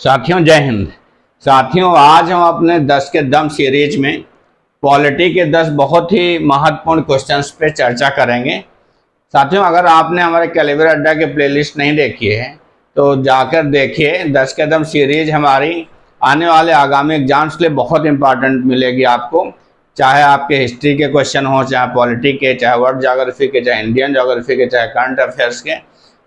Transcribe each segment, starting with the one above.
साथियों जय हिंद। साथियों आज हम अपने 10 के दम सीरीज में पॉलिटी के 10 बहुत ही महत्वपूर्ण क्वेश्चंस पे चर्चा करेंगे। साथियों अगर आपने हमारे कैलिबर अड्डा के प्लेलिस्ट नहीं देखी है तो जाकर देखिए। 10 के दम सीरीज हमारी आने वाले आगामी एग्जाम्स के लिए बहुत इंपॉर्टेंट मिलेगी आपको, चाहे आपके हिस्ट्री के क्वेश्चन हो, चाहे पॉलिटी के, चाहे वर्ल्ड ज्योग्राफी के, चाहे इंडियन ज्योग्राफी के, चाहे करंट अफेयर्स के,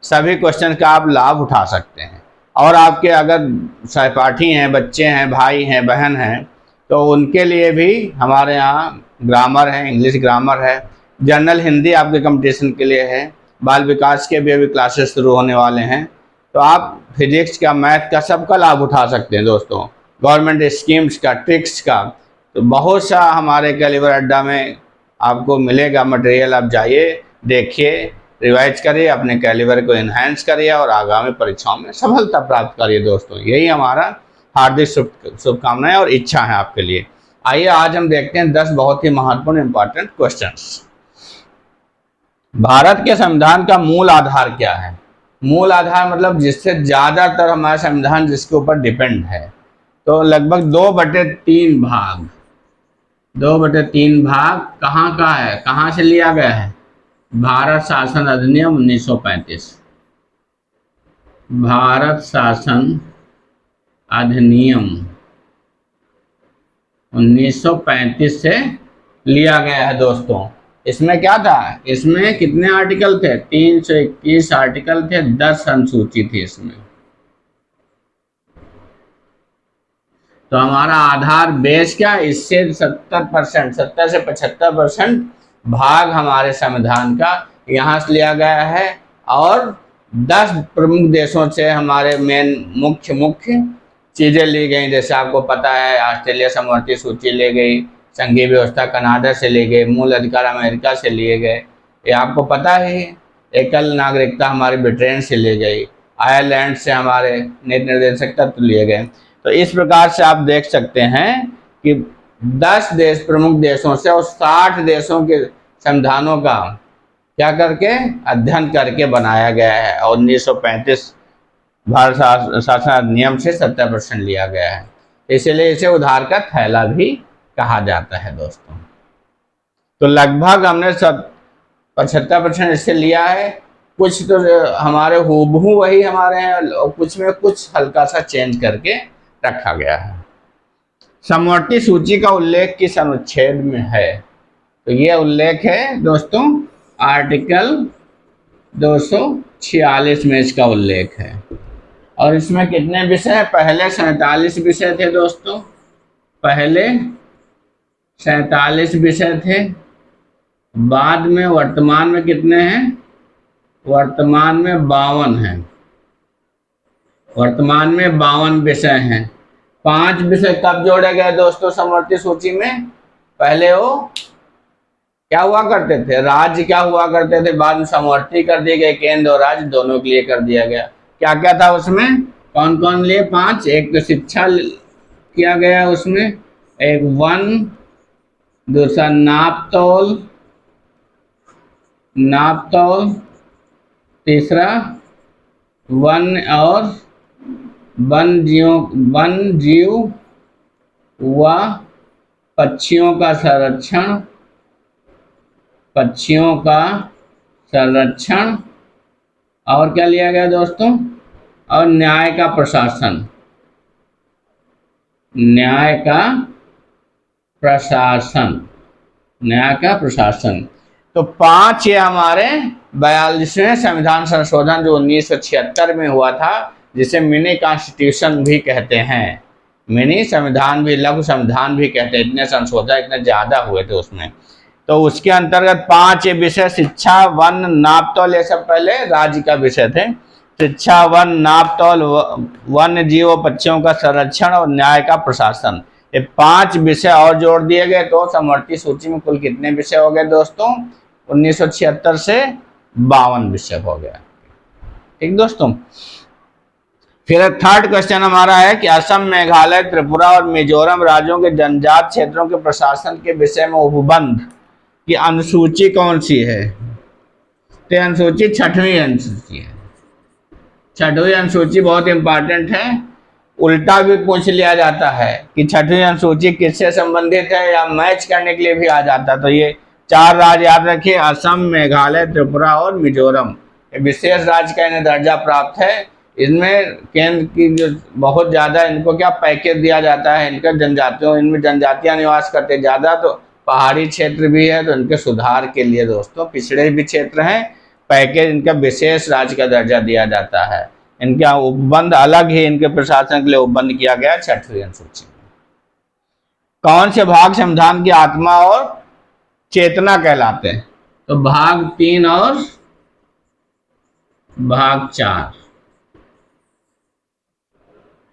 सभी क्वेश्चन का आप लाभ उठा सकते हैं। और आपके अगर सहपाठी हैं, बच्चे हैं, भाई हैं, बहन हैं, तो उनके लिए भी हमारे यहाँ ग्रामर है, इंग्लिश ग्रामर है, जनरल हिंदी आपके कंपटीशन के लिए है, बाल विकास के भी अभी क्लासेस शुरू होने वाले हैं, तो आप फिजिक्स का, मैथ का, सबका लाभ उठा सकते हैं दोस्तों। गवर्नमेंट स्कीम्स का, ट्रिक्स का, तो बहुत सा हमारे कैलिबर अड्डा में आपको मिलेगा मटेरियल। आप जाइए, देखिए, रिवाइज करिए, अपने कैलिबर को इन्हांस करिए और आगामी परीक्षाओं में सफलता प्राप्त करिए दोस्तों। यही हमारा हार्दिक शुभकामनाएं और इच्छा है आपके लिए। आइए आज हम देखते हैं 10 बहुत ही महत्वपूर्ण इंपॉर्टेंट क्वेश्चंस। भारत के संविधान का मूल आधार क्या है? मूल आधार मतलब जिससे ज्यादातर हमारा संविधान जिसके ऊपर डिपेंड है, तो लगभग 2/3 भाग, 2/3 भाग कहाँ का है, कहाँ से लिया गया है? भारत शासन अधिनियम 1935। भारत शासन अधिनियम 1935 से लिया गया है दोस्तों। इसमें क्या था? इसमें कितने आर्टिकल थे? 321 आर्टिकल थे, 10 अनुसूची थी इसमें। तो हमारा आधार बेस क्या? इससे 70% 70 से 75% भाग हमारे संविधान का यहाँ से लिया गया है। और 10 प्रमुख देशों से हमारे मेन मुख्य चीज़ें ली गई। जैसे आपको पता है ऑस्ट्रेलिया समवर्ती सूची ले गई, संघीय व्यवस्था कनाडा से ले गए, मूल अधिकार अमेरिका से लिए गए, ये आपको पता ही। एकल नागरिकता हमारी ब्रिटेन से ले गई, आयरलैंड से हमारे नीति निर्देशक तत्व लिए गए। तो इस प्रकार से आप देख सकते हैं कि 10 देश, प्रमुख देशों से और 60 देशों के संविधानों का क्या करके अध्ययन करके बनाया गया है। और 1935 भारत शासन अधिनियम से 70% लिया गया है, इसलिए इसे उधार का थैला भी कहा जाता है दोस्तों। तो लगभग हमने 75% इससे लिया है। कुछ तो हमारे हूबहू वही हमारे हैं, कुछ में कुछ हल्का सा चेंज करके रखा गया है। समवर्ती सूची का उल्लेख किस अनुच्छेद में है? तो ये उल्लेख है दोस्तों आर्टिकल 246 में इसका उल्लेख है। और इसमें कितने विषय? पहले 47 विषय थे दोस्तों, पहले 47 विषय थे। बाद में वर्तमान में कितने हैं? वर्तमान में 52 हैं। वर्तमान में 52 विषय हैं। 5 विषय कब जोड़े गए दोस्तों समवर्ती सूची में? पहले वो क्या हुआ करते थे? राज्य क्या हुआ करते थे, बाद में समवर्ती कर दिए गए, केंद्र और राज्य दोनों के लिए कर दिया गया। क्या क्या था उसमें? कौन कौन लिए? 5। एक तो शिक्षा किया गया उसमें, एक वन, दूसरा नापतोल, तीसरा वन और वन जीव व पक्षियों का संरक्षण, और क्या लिया गया दोस्तों? और न्याय का प्रशासन। तो 5 ये हमारे 42वें संविधान संशोधन जो 1976 में हुआ था, जिसे मिनी कॉन्स्टिट्यूशन भी कहते हैं, मिनी संविधान भी, लघु संविधान भी कहते हैं। इतने संशोधन इतने ज्यादा हुए थे उसमें। तो उसके अंतर्गत 5 विषय, शिक्षा, वन, नापतोल, ये सब पहले राज्य का विषय थे। शिक्षा, वन, नापतोल, वन्य जीव, पक्षियों का संरक्षण और न्याय का प्रशासन, ये 5 विषय और जोड़ दिए गए। तो समवर्ती सूची में कुल कितने विषय हो गए दोस्तों? 1976 से 52 विषय हो गया। ठीक दोस्तों। फिर थर्ड क्वेश्चन हमारा है कि असम, मेघालय, त्रिपुरा और मिजोरम राज्यों के जनजात क्षेत्रों के प्रशासन के विषय में उपबंध की अनुसूची कौन सी है? तो अनुसूची 6वीं अनुसूची है। 6वीं अनुसूची बहुत इंपॉर्टेंट है। उल्टा भी पूछ लिया जाता है कि छठवीं अनुसूची किससे संबंधित है, या मैच करने के लिए भी आ जाता है। तो ये 4 राज्य याद रखिए, असम, मेघालय, त्रिपुरा और मिजोरम। ये विशेष राज्य का इन्हें दर्जा प्राप्त है। इनमें केंद्र की जो बहुत ज़्यादा इनको क्या पैकेज दिया जाता है, इनका जनजातियों, इनमें जनजातियां निवास करते ज़्यादा, तो पहाड़ी क्षेत्र भी है, तो इनके सुधार के लिए दोस्तों पिछड़े भी क्षेत्र हैं, पैकेज इनका विशेष राज्य का दर्जा दिया जाता है। इनका उपबंध अलग ही इनके प्रशासन के लिए उपबंध किया गया छठवीं अनुसूची में। कौन से भाग संविधान की आत्मा और चेतना कहलाते हैं? तो भाग 3 और भाग 4।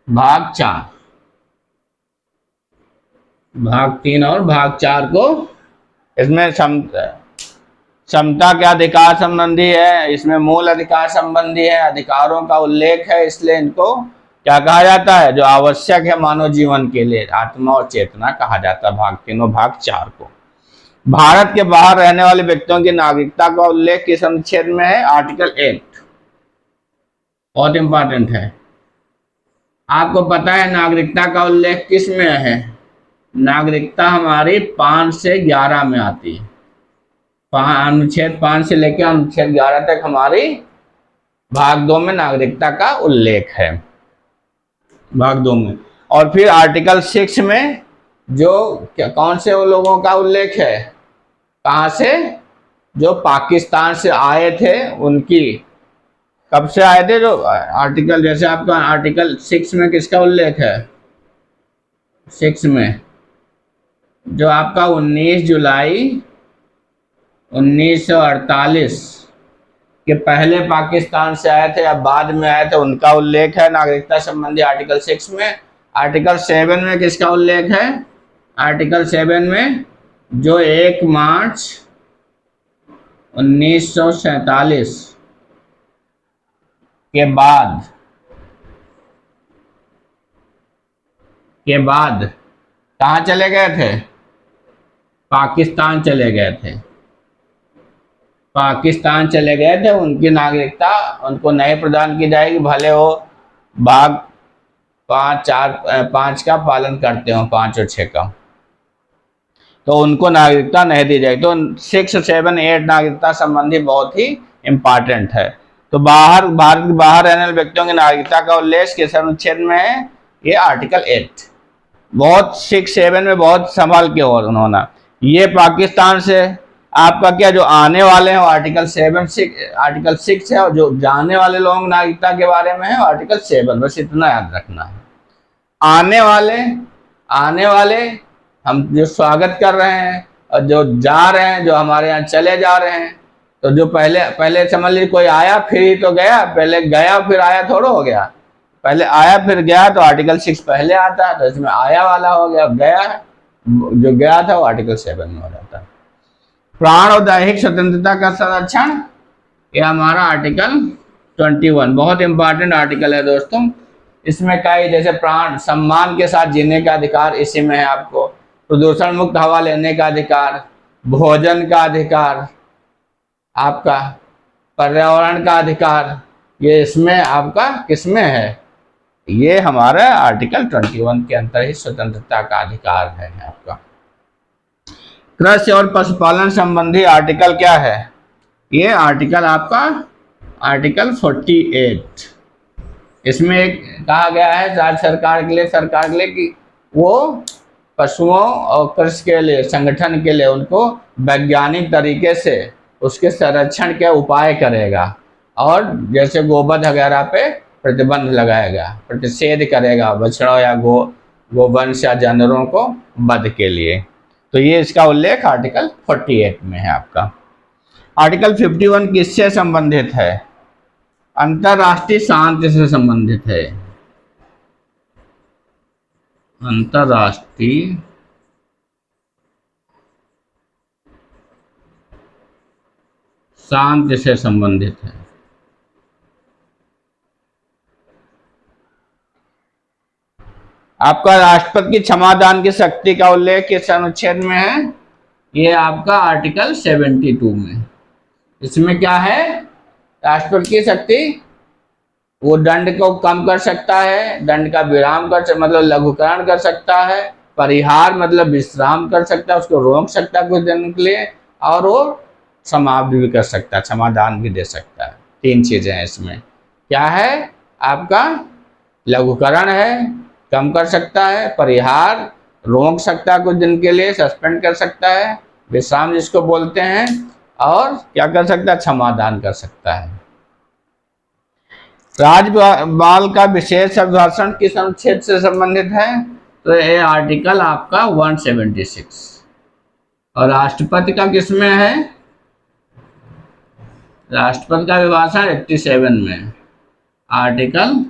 भाग 4, भाग 3 और भाग 4 को इसमें समता के अधिकार संबंधी है, इसमें मूल अधिकार संबंधी है, अधिकारों का उल्लेख है, इसलिए इनको क्या कहा जाता है, जो आवश्यक है मानव जीवन के लिए, आत्मा और चेतना कहा जाता है भाग 3 और भाग 4 को। भारत के बाहर रहने वाले व्यक्तियों की नागरिकता का उल्लेख किस अनुच्छेद में है? आर्टिकल 8। बहुत इंपॉर्टेंट है। आपको पता है नागरिकता का उल्लेख किस में है? नागरिकता हमारी 5 से 11 में आती है। अनुच्छेद 5 से लेकर अनुच्छेद 11 तक हमारी भाग 2 में नागरिकता का उल्लेख है, भाग 2 में। और फिर आर्टिकल 6 में जो कौन से वो लोगों का उल्लेख है, कहाँ से? जो पाकिस्तान से आए थे उनकी, कब से आए थे, जो आर्टिकल, जैसे आपका आर्टिकल 6 में किसका उल्लेख है? 6 में जो आपका 19 जुलाई 1948 के पहले पाकिस्तान से आए थे या बाद में आए थे, उनका उल्लेख है नागरिकता संबंधी आर्टिकल 6 में। आर्टिकल 7 में किसका उल्लेख है? आर्टिकल 7 में जो 1 मार्च 1947 के बाद कहाँ चले गए थे? पाकिस्तान चले गए थे। पाकिस्तान चले गए थे, उनकी नागरिकता उनको नहीं प्रदान की जाएगी, भले वो भाग 5 का पालन करते हो, 5 और 6 का, तो उनको नागरिकता नहीं दी जाएगी। तो 6, 7, 8 नागरिकता संबंधी बहुत ही इम्पॉर्टेंट है। तो भारत के बाहर रहने वाले व्यक्तियों की नागरिकता का उल्लेख किस अनुच्छेद में है? ये आर्टिकल 8। बहुत 6, 7 में बहुत संभाल के और उन्होंने, ये पाकिस्तान से आपका क्या जो आने वाले हैं आर्टिकल 6 है, और जो जाने वाले लोग नागरिकता के बारे में है आर्टिकल 7। बस इतना याद रखना है। आने वाले हम जो स्वागत कर रहे हैं, और जो जा रहे हैं, जो हमारे यहाँ चले जा रहे हैं, तो जो पहले समझ लीजिए कोई आया फिर ही तो गया, पहले गया फिर आया थोड़ा हो गया, पहले आया फिर गया, तो आर्टिकल 6 पहले आता है, तो इसमें आया वाला हो गया, गया जो गया था वो आर्टिकल 7 में हो जाता है। प्राण और दैहिक स्वतंत्रता का संरक्षण, ये हमारा आर्टिकल 21 बहुत इंपॉर्टेंट आर्टिकल है दोस्तों। इसमें क्या है, जैसे प्राण, सम्मान के साथ जीने का अधिकार इसी में है आपको, प्रदूषण मुक्त हवा लेने का अधिकार, भोजन का अधिकार, आपका पर्यावरण का अधिकार, ये इसमें आपका किसमें है? ये हमारा आर्टिकल 21 के अंतर ही स्वतंत्रता का अधिकार है आपका। कृषि और पशुपालन संबंधी आर्टिकल क्या है? ये आर्टिकल आपका आर्टिकल 48। इसमें एक कहा गया है राज्य सरकार के लिए कि वो पशुओं और कृषि के लिए, संगठन के लिए उनको वैज्ञानिक तरीके से उसके संरक्षण के उपाय करेगा, और जैसे गोवध वगैरह पे प्रतिबंध लगाएगा, प्रतिषेध करेगा बछड़ों या गोवंश या जानवरों को वध के लिए। तो ये इसका उल्लेख आर्टिकल 48 में है आपका। आर्टिकल 51 किससे संबंधित है? अंतरराष्ट्रीय शांति से संबंधित है। अंतरराष्ट्रीय शांति से संबंधित है। आपका राष्ट्रपति की क्षमादान की शक्ति का उल्लेख किस अनुच्छेद में है? ये आपका आर्टिकल 72 में। इसमें क्या है? राष्ट्रपति की शक्ति वो दंड को कम कर सकता है, दंड का विराम मतलब लघुकरण कर सकता है, परिहार मतलब विश्राम कर सकता है, उसको रोक सकता है कुछ दिन के लिए, और वो समाप्त भी कर सकता है, समाधान भी दे सकता है। 3 चीजें हैं इसमें। क्या है आपका? लघुकरण है, कम कर सकता है, परिहार रोक सकता है कुछ दिन के लिए, सस्पेंड कर सकता है, विश्राम जिसको बोलते हैं, और क्या कर सकता है? समाधान कर सकता है। राज्यपाल का विशेष अभिभाषण किस अनुच्छेद से संबंधित है? तो ये आर्टिकल आपका 176। और राष्ट्रपति का किसमें है? राष्ट्रपति का अभिभाषण 87 में, आर्टिकल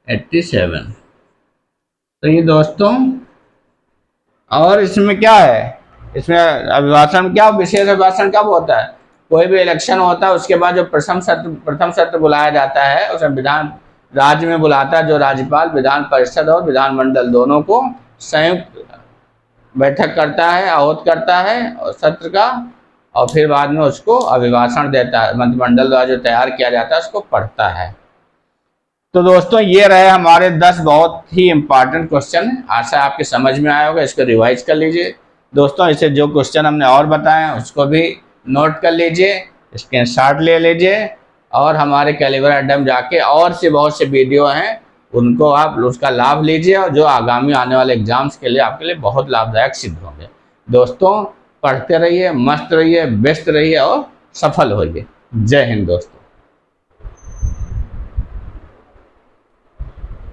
87। तो ये दोस्तों, और इसमें क्या है? इसमें अभिभाषण क्या, विशेष अभिभाषण कब होता है? कोई भी इलेक्शन होता है उसके बाद जो प्रथम सत्र बुलाया जाता है, उसमें विधान राज्य में बुलाता है जो राज्यपाल, विधान परिषद और विधानमंडल दोनों को संयुक्त बैठक करता है, आहूत करता है और सत्र का, और फिर बाद में उसको अभिभाषण देता है, मंत्रिमंडल द्वारा जो तैयार किया जाता है उसको पढ़ता है। तो दोस्तों ये रहे हमारे 10 बहुत ही इंपॉर्टेंट क्वेश्चन। आशा आपके समझ में आया होगा, इसको रिवाइज कर लीजिए दोस्तों। इसे जो क्वेश्चन हमने और बताए हैं उसको भी नोट कर लीजिए, स्क्रीनशॉट ले लीजिए, और हमारे कैलिबर अड्डा जाके और से बहुत से वीडियो हैं उनको आप उसका लाभ लीजिए, और जो आगामी आने वाले एग्जाम्स के लिए आपके लिए बहुत लाभदायक सिद्ध होंगे। दोस्तों पढ़ते रहिए, मस्त रहिए, व्यस्त रहिए और सफल होइए। जय हिंद दोस्तों।